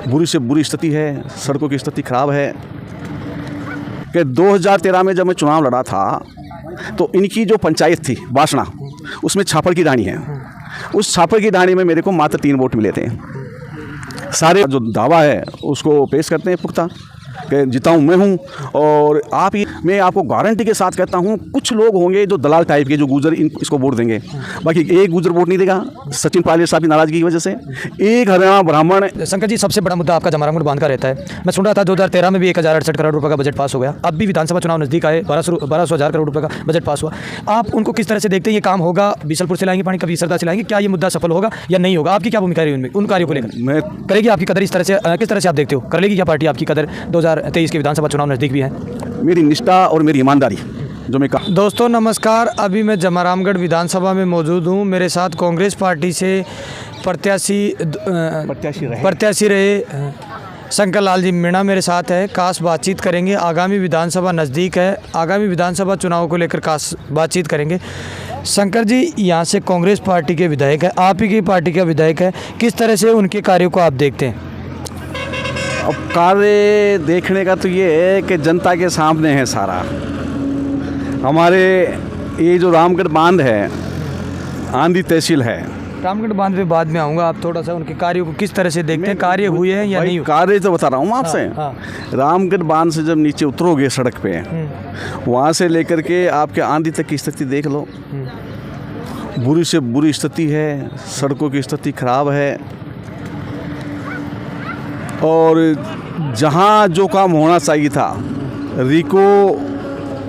बुरी से बुरी स्थिति है, सड़कों की स्थिति खराब है। कि 2013 में जब मैं चुनाव लड़ा था तो इनकी जो पंचायत थी बासना, उसमें छापर की डाणी है। उस छापर की डाणी में मेरे को मात्र 3 वोट मिले थे। सारे जो दावा है उसको पेश करते हैं पुख्ता कि जिताऊँ मैं हूँ। और आप ही, मैं आपको गारंटी के साथ कहता हूँ, कुछ लोग होंगे जो दलाल टाइप के, जो गुजर इसको वोट देंगे, बाकी एक गुजर वोट नहीं देगा सचिन पायलट साहब की नाराजगी की वजह से। एक हरियाणा ब्राह्मण। शंकर जी, सबसे बड़ा मुद्दा आपका जमारामगढ़ बांध का रहता है। मैं सुन रहा था 2013 में भी 1068 करोड़ रुपए का बजट पास हो गया। अब भी विधानसभा चुनाव नजदीक आए, 1200 करोड़ रुपए का बजट पास हुआ। आप उनको किस तरह से देखते हैं? ये काम होगा? बीसलपुर से लाएंगे पानी, कभी सरदा से लाएंगे? क्या ये मुद्दा सफल होगा या नहीं होगा? आपकी क्या भूमिका है उन कार्यों को लेकर? मैं करेगी आपकी कदर? इस तरह से किस तरह से आप देखते हो, कर लेगी क्या पार्टी आपकी कदर? 2023 के विधानसभा चुनाव नजदीक भी है। मेरी निष्ठा और मेरी ईमानदारी जो मैं कहा। दोस्तों नमस्कार, अभी मैं जमारामगढ़ विधानसभा में मौजूद हूँ। मेरे साथ कांग्रेस पार्टी से प्रत्याशी रहे शंकर लाल जी मीणा मेरे साथ है। खास बातचीत करेंगे। आगामी विधानसभा नज़दीक है, आगामी विधानसभा चुनाव को लेकर खास बातचीत करेंगे। शंकर जी, यहाँ से कांग्रेस पार्टी के विधायक है, आप ही की पार्टी का विधायक है, किस तरह से उनके कार्यों को आप देखते हैं? अब कार्य देखने का तो ये है कि जनता के सामने है सारा। हमारे ये जो रामगढ़ बांध है, आंधी तहसील है। रामगढ़ बांध पे बाद में आऊँगा, आप थोड़ा सा उनके कार्यों को किस तरह से देखते हैं? कार्य हुए हैं या नहीं? कार्य तो बता रहा हूँ आपसे। हाँ। रामगढ़ बांध से जब नीचे उतरोगे सड़क पे, वहाँ से लेकर के आपके आंधी तक की स्थिति देख लो। बुरी से बुरी स्थिति है, सड़कों की स्थिति खराब है। और जहाँ जो काम होना चाहिए था, रिको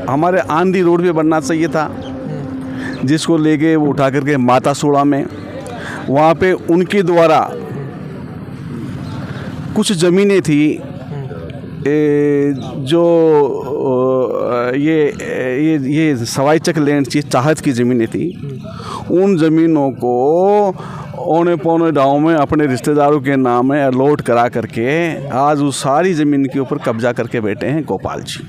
हमारे आंधी रोड पे बनना चाहिए था, जिसको लेके वो उठा करके माता सोड़ा में, वहाँ पे उनके द्वारा कुछ ज़मीनें थी जो ये सवाई चक लैंड चाहत की ज़मीनें थी। उन ज़मीनों को औने पौने गाँव में अपने रिश्तेदारों के नाम में अलॉट करा करके आज उस सारी ज़मीन के ऊपर कब्जा करके बैठे हैं गोपाल जी।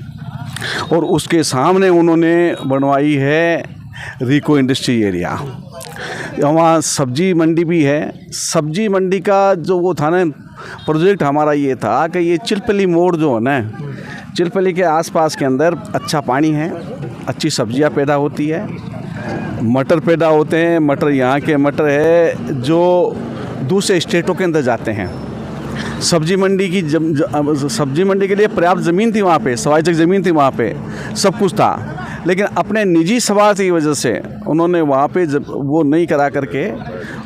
और उसके सामने उन्होंने बनवाई है रिको इंडस्ट्री एरिया। वहाँ सब्जी मंडी भी है। सब्जी मंडी का जो वो था ना प्रोजेक्ट, हमारा ये था कि ये चिलपली मोड़ जो है ना, चिलपली के आसपास के अंदर अच्छा पानी है, अच्छी सब्जियाँ पैदा होती है, मटर पैदा होते हैं। मटर यहाँ के मटर है जो दूसरे स्टेटों के अंदर जाते हैं। सब्जी मंडी सब्जी मंडी के लिए पर्याप्त ज़मीन थी वहाँ पे, सवाई तक ज़मीन थी वहाँ पे, सब कुछ था। लेकिन अपने निजी स्वार्थ की वजह से उन्होंने वहाँ पे वो नहीं करा करके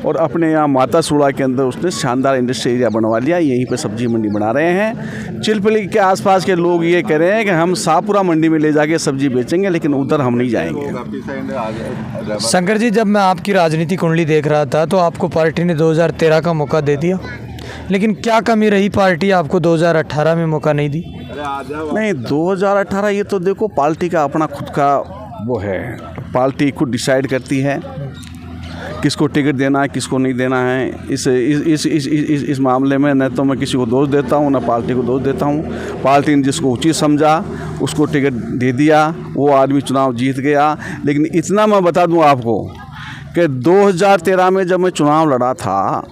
और अपने यहाँ माता सूड़ा के अंदर उसने शानदार इंडस्ट्री एरिया बनवा लिया। यहीं पे सब्जी मंडी बना रहे हैं। चिलपली के आसपास के लोग ये कह रहे हैं कि हम शाहपुरा मंडी में ले जाके सब्जी बेचेंगे, लेकिन उधर हम नहीं जाएंगे। शंकर जी, जब मैं आपकी राजनीति कुंडली देख रहा था तो आपको पार्टी ने 2013 का मौका दे दिया, लेकिन क्या कमी रही पार्टी आपको 2018 में मौका नहीं दी? नहीं, 2018 ये तो देखो पार्टी का अपना खुद का वो है, पार्टी खुद डिसाइड करती है किसको टिकट देना है, किसको नहीं देना है। इस मामले में न तो मैं किसी को दोष देता हूँ, न पार्टी को दोष देता हूँ। पार्टी ने जिसको उचित समझा उसको टिकट दे दिया, वो आदमी चुनाव जीत गया। लेकिन इतना मैं बता दूँ आपको कि 2013 में जब मैं चुनाव लड़ा था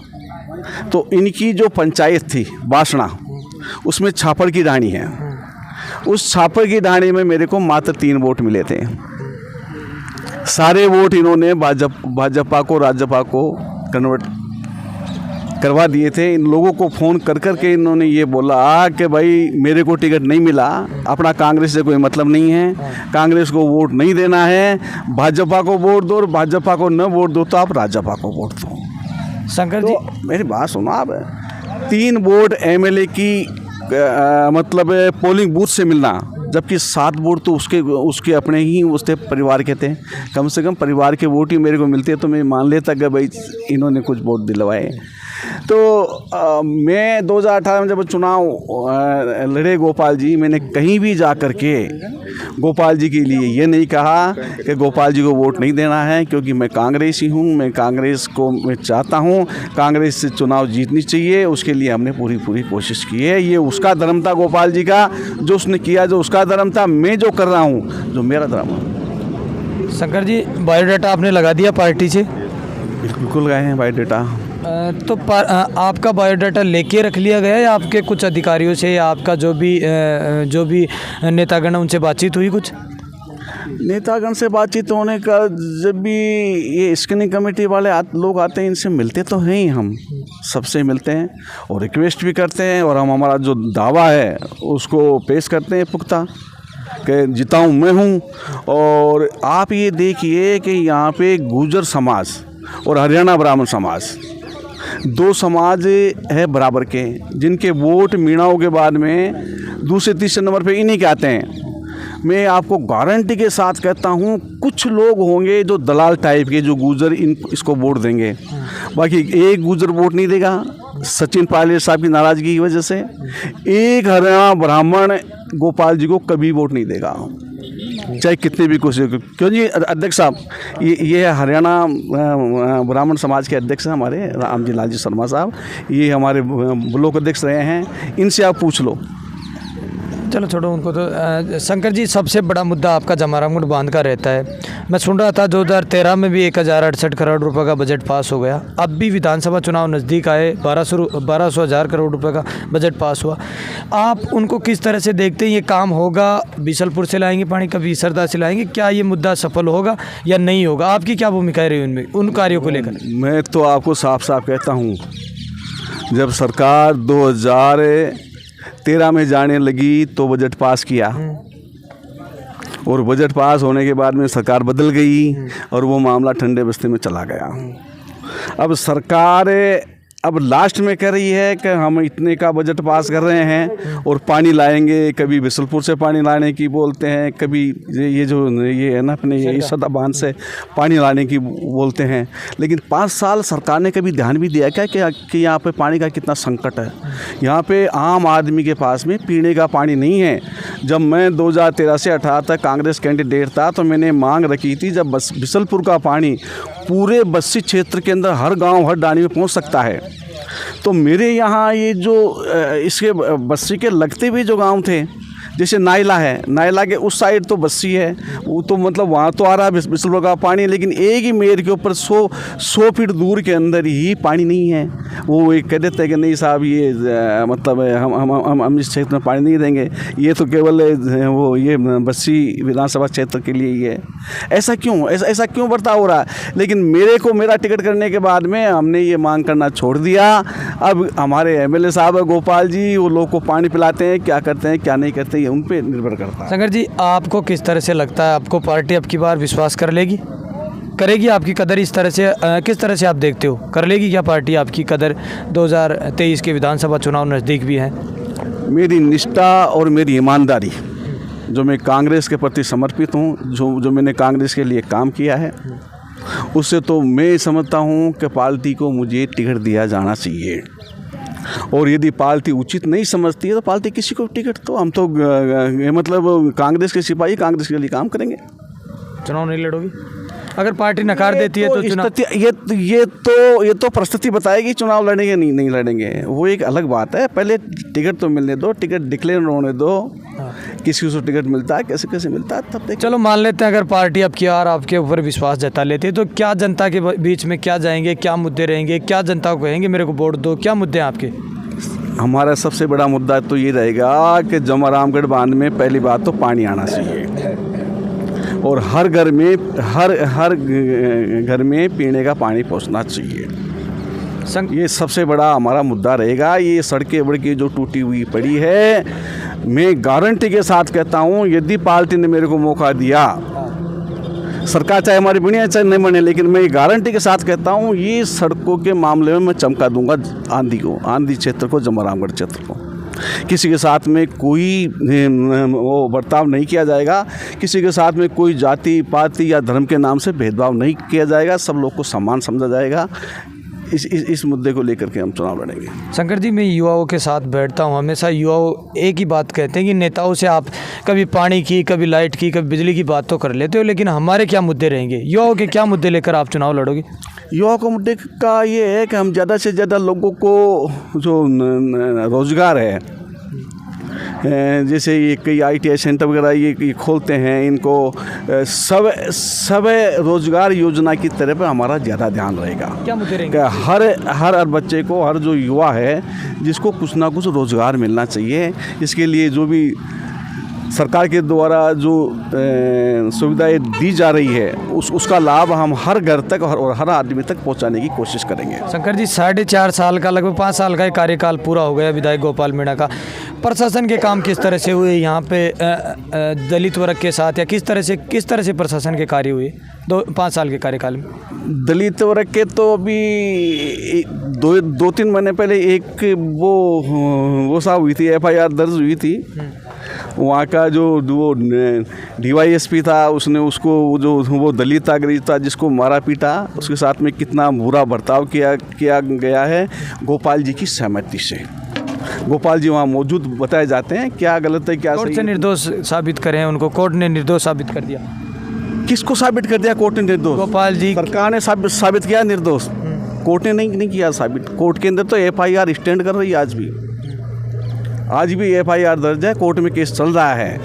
तो इनकी जो पंचायत थी बासना, उसमें छापर की डाणी है। उस छापर की डाणी में मेरे को मात्र 3 वोट मिले थे। सारे वोट इन्होंने भाजपा को, राजपा को कन्वर्ट करवा दिए थे। इन लोगों को फ़ोन कर कर के इन्होंने ये बोला कि भाई मेरे को टिकट नहीं मिला, अपना कांग्रेस से कोई मतलब नहीं है, कांग्रेस को वोट नहीं देना है, भाजपा को वोट दो, और भाजपा को न वोट दो तो आप राजपा को वोट दो। शंकर जी, मेरी बात सुनो आप। 3 वोट एमएलए की मतलब पोलिंग बूथ से मिलना, जबकि 7 वोट तो उसके अपने ही उसके परिवार के थे। कम से कम परिवार के वोट ही मेरे को मिलते तो मैं मान लेता कि भाई इन्होंने कुछ वोट दिलवाए। तो मैं 2018 में जब चुनाव लड़े गोपाल जी, मैंने कहीं भी जा कर के गोपाल जी के लिए ये नहीं कहा कि गोपाल जी को वोट नहीं देना है, क्योंकि मैं कांग्रेसी हूँ, मैं कांग्रेस को मैं चाहता हूँ, कांग्रेस से चुनाव जीतनी चाहिए। उसके लिए हमने पूरी कोशिश की है। ये उसका धर्म था गोपाल जी का, जो उसने किया, जो उसका धर्म था। मैं जो कर रहा हूँ, जो मेरा धर्म है। शंकर जी, बायोडाटा आपने लगा दिया पार्टी से? बिल्कुल गए हैं बायोडाटा। आपका बायोडाटा लेके रख लिया गया या आपके कुछ अधिकारियों से या आपका जो भी नेतागण है उनसे बातचीत हुई कुछ? नेतागण से बातचीत होने का, जब भी ये स्क्रीनिंग कमेटी वाले लोग आते हैं इनसे मिलते तो हैं ही, हम सबसे मिलते हैं और रिक्वेस्ट भी करते हैं और हम हमारा जो दावा है उसको पेश करते हैं पुख्ता कि जिताऊँ मैं हूँ। और आप ये देखिए कि यहाँ पे गुर्जर समाज और हरियाणा ब्राह्मण समाज, दो समाज है बराबर के, जिनके वोट मीणाओं के बाद में दूसरे तीसरे नंबर पे इन्हीं के आते हैं। मैं आपको गारंटी के साथ कहता हूँ कुछ लोग होंगे जो दलाल टाइप के, जो गुर्जर इसको वोट देंगे, बाकी एक गुर्जर वोट नहीं देगा। सचिन पायलट साहब की नाराज़गी की वजह से एक हरियाणा ब्राह्मण गोपाल जी को कभी वोट नहीं देगा, चाहे कितनी भी कोशिश। क्यों जी अध्यक्ष साहब, ये हरियाणा ब्राह्मण समाज के अध्यक्ष हैं हमारे राम जी लाल जी शर्मा साहब, ये हमारे ब्लॉक अध्यक्ष रहे हैं, इनसे आप पूछ लो। चलो छोड़ो उनको तो। शंकर जी, सबसे बड़ा मुद्दा आपका जमारामगढ़ बांध का रहता है। मैं सुन रहा था 2013 में भी 1068 करोड़ रुपए का बजट पास हो गया, अब भी विधानसभा चुनाव नज़दीक आए, 1200 करोड़ रुपए का बजट पास हुआ। आप उनको किस तरह से देखते हैं? ये काम होगा? बिसलपुर से लाएंगे पानी, कभी सरदा से लाएंगे, क्या ये मुद्दा सफल होगा या नहीं होगा? आपकी क्या भूमिका रही उनमें, उन कार्यों को लेकर? मैं तो आपको साफ साफ कहता हूँ, जब सरकार 2013 में जाने लगी तो बजट पास किया और बजट पास होने के बाद में सरकार बदल गई और वो मामला ठंडे बस्ते में चला गया। अब सरकार अब लास्ट में कह रही है कि हम इतने का बजट पास कर रहे हैं और पानी लाएंगे, कभी बिसलपुर से पानी लाने की बोलते हैं, कभी ये है ना अपने ये सदा बांध से पानी लाने की बोलते हैं। लेकिन 5 साल सरकार ने कभी ध्यान भी दिया क्या कि यहाँ पे पानी का कितना संकट है? यहाँ पे आम आदमी के पास में पीने का पानी नहीं है। जब मैं 2013 से 18 तक कांग्रेस कैंडिडेट था तो मैंने मांग रखी थी, जब बिसलपुर का पानी पूरे बस्सी क्षेत्र के अंदर हर गांव हर डाणी में पहुंच सकता है, तो मेरे यहाँ ये जो इसके बस्सी के लगते हुए जो गांव थे, जैसे नायला है, नायला के उस साइड तो बस्सी है, वो तो मतलब वहाँ तो आ रहा है बिसलपुर का पानी, लेकिन एक ही मेर के ऊपर 100 फीट दूर के अंदर ही पानी नहीं है। वो एक कह देते हैं कि नहीं साहब ये मतलब हम इस क्षेत्र में पानी नहीं देंगे, ये तो केवल वो ये बस्सी विधानसभा क्षेत्र के लिए ही है। ऐसा क्यों बर्ताव हो रहा है? लेकिन मेरा टिकट करने के बाद में हमने ये मांग करना छोड़ दिया। अब हमारे MLA साहब गोपाल जी, वो लोग को पानी पिलाते हैं, क्या करते हैं क्या नहीं करते ये उन पे निर्भर करता है। शंकर जी, आपको किस तरह से लगता है, आपको पार्टी अब की बार विश्वास करेगी आपकी कदर? इस तरह से किस तरह से आप देखते हो, कर लेगी क्या पार्टी आपकी कदर? 2023 के विधानसभा चुनाव नज़दीक भी हैं। मेरी निष्ठा और मेरी ईमानदारी, जो मैं कांग्रेस के प्रति समर्पित हूँ, जो मैंने कांग्रेस के लिए काम किया है, उससे तो मैं समझता हूँ कि पार्टी को मुझे टिकट दिया जाना चाहिए। और यदि पार्टी उचित नहीं समझती है तो पार्टी किसी को टिकट, तो हम तो मतलब कांग्रेस के सिपाही कांग्रेस के लिए काम करेंगे। चुनाव नहीं लड़ोगी? अगर पार्टी नकार देती है तो चुनाव, ये तो परिस्थिति बताएगी चुनाव लड़ेंगे नहीं लड़ेंगे, वो एक अलग बात है। पहले टिकट तो मिलने दो, टिकट डिक्लेयर होने दो, किसी को टिकट मिलता है कैसे मिलता है तब देख। चलो मान लेते हैं अगर पार्टी अब की बार आपके ऊपर विश्वास जता लेती है तो क्या जनता के बीच में क्या जाएंगे, क्या मुद्दे रहेंगे, क्या जनता को कहेंगे मेरे को वोट दो, क्या मुद्दे हैं आपके? हमारा सबसे बड़ा मुद्दा तो ये रहेगा कि जमारामगढ़ बांध में पहली बात तो पानी आना चाहिए और हर घर में पीने का पानी पहुंचना चाहिए। ये सबसे बड़ा हमारा मुद्दा रहेगा। ये सड़कें वड़कें जो टूटी हुई पड़ी है, मैं गारंटी के साथ कहता हूँ, यदि पार्टी ने मेरे को मौका दिया, सरकार चाहे हमारी बने चाहे नहीं बने, लेकिन मैं गारंटी के साथ कहता हूँ ये सड़कों के मामले में मैं चमका दूंगा आंधी क्षेत्र को, जमारामगढ़ क्षेत्र को। किसी के साथ में कोई वो बर्ताव नहीं किया जाएगा, किसी के साथ में कोई जाति पाति या धर्म के नाम से भेदभाव नहीं किया जाएगा, सब लोग को समान समझा जाएगा। इस मुद्दे को लेकर के हम चुनाव लड़ेंगे। शंकर जी, मैं युवाओं के साथ बैठता हूँ, हमेशा युवाओं एक ही बात कहते हैं कि नेताओं से आप कभी पानी की, कभी लाइट की, कभी बिजली की बात तो कर लेते हो, लेकिन हमारे क्या मुद्दे रहेंगे? युवाओं के क्या मुद्दे लेकर आप चुनाव लड़ोगे? युवाओं के मुद्दे का ये है कि हम ज़्यादा से ज़्यादा लोगों को जो रोज़गार है जैसे ये कई ITI सेंटर वगैरह ये खोलते हैं, इनको सब रोजगार योजना की तरफ हमारा ज़्यादा ध्यान रहेगा। क्या मुद्दे रहेंगे? कि हर बच्चे को, हर जो युवा है जिसको कुछ ना कुछ रोज़गार मिलना चाहिए, इसके लिए जो भी सरकार के द्वारा जो सुविधाएं दी जा रही है उसका लाभ हम हर घर तक और हर आदमी तक पहुंचाने की कोशिश करेंगे। शंकर जी, 4.5 साल का, लगभग 5 साल का कार्यकाल पूरा हो गया विधायक गोपाल मीणा का। प्रशासन के काम किस तरह से हुए यहाँ पे दलित वर्ग के साथ, या किस तरह से प्रशासन के कार्य हुए 5 साल के कार्यकाल में? दलित वर्ग के तो अभी 2-3 महीने पहले एक वो साहब हुई थी, FIR दर्ज हुई थी। वहाँ का जो वो DYSP था, उसने उसको जो वो दलित नागरिक था जिसको मारा पीटा, उसके साथ में कितना बुरा बर्ताव किया गया है गोपाल जी की सहमति से। गोपाल जी वहाँ मौजूद बताए जाते हैं, क्या गलत है क्या कोर्ट सही से है। निर्दोष साबित करें उनको, कोर्ट ने निर्दोष साबित कर दिया। किसको साबित कर दिया कोर्ट ने निर्दोष? गोपाल जी। सरकार ने साबित किया निर्दोष, कोर्ट ने नहीं किया साबित। कोर्ट के अंदर तो FIR स्टैंड कर रही है आज भी FIR दर्ज है, कोर्ट में केस चल रहा है।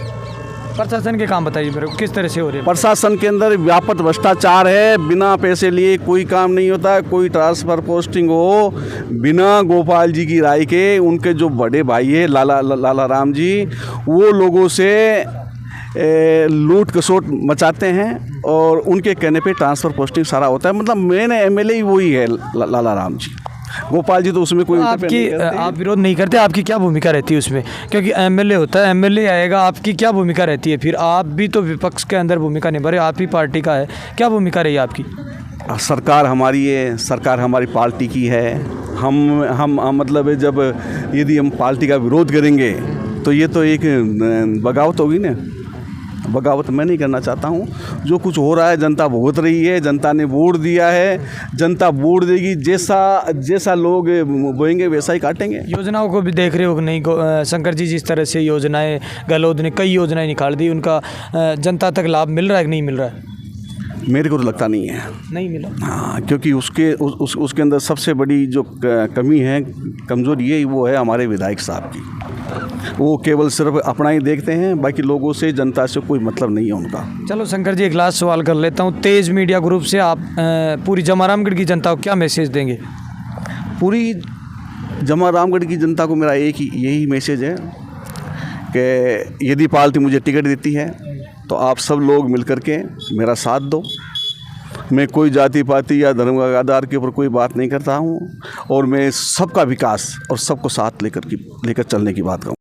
प्रशासन के काम बताइए मेरे को, किस तरह से हो रहे हैं? प्रशासन के अंदर व्यापक भ्रष्टाचार है, बिना पैसे लिए कोई काम नहीं होता। कोई ट्रांसफ़र पोस्टिंग हो बिना गोपाल जी की राय के, उनके जो बड़े भाई है लाला राम जी, वो लोगों से लूट खसोट मचाते हैं और उनके कहने पे ट्रांसफ़र पोस्टिंग सारा होता है। मतलब मेन MLA ही वही है लाला राम जी, गोपाल जी तो उसमें कोई आप विरोध नहीं करते? आपकी क्या भूमिका रहती है उसमें? क्योंकि MLA होता है, MLA आएगा, आपकी क्या भूमिका रहती है? फिर आप भी तो विपक्ष के अंदर भूमिका निभा रहे, आप ही पार्टी का है, क्या भूमिका रही आपकी? सरकार हमारी है, सरकार हमारी पार्टी की है। हम मतलब जब यदि हम पार्टी का विरोध करेंगे तो ये तो एक बगावत होगी ना। बगावत मैं नहीं करना चाहता हूँ। जो कुछ हो रहा है जनता भुगत रही है, जनता ने वोट दिया है, जनता वोट देगी, जैसा लोग बोएंगे वैसा ही काटेंगे। योजनाओं को भी देख रहे हो नहीं शंकर जी? जिस तरह से योजनाएं, गहलोत ने कई योजनाएं निकाल दी, उनका जनता तक लाभ मिल रहा है कि नहीं मिल रहा है? मेरे को तो लगता नहीं है, नहीं मिला। हाँ, क्योंकि उसके अंदर सबसे बड़ी जो कमी है, कमजोरी है, वो है हमारे विधायक साहब की। वो केवल सिर्फ अपना ही देखते हैं, बाकी लोगों से, जनता से कोई मतलब नहीं है उनका। चलो शंकर जी, एक लास्ट सवाल कर लेता हूँ। तेज मीडिया ग्रुप से आप पूरी जमारामगढ़ की जनता को क्या मैसेज देंगे? पूरी जमारामगढ़ की जनता को मेरा यही मैसेज है कि यदि पार्टी मुझे टिकट देती है तो आप सब लोग मिलकर के मेरा साथ दो। मैं कोई जाति पाति या धर्म का आधार के ऊपर कोई बात नहीं करता हूँ, और मैं सबका विकास और सबको साथ लेकर चलने की बात कहूँ।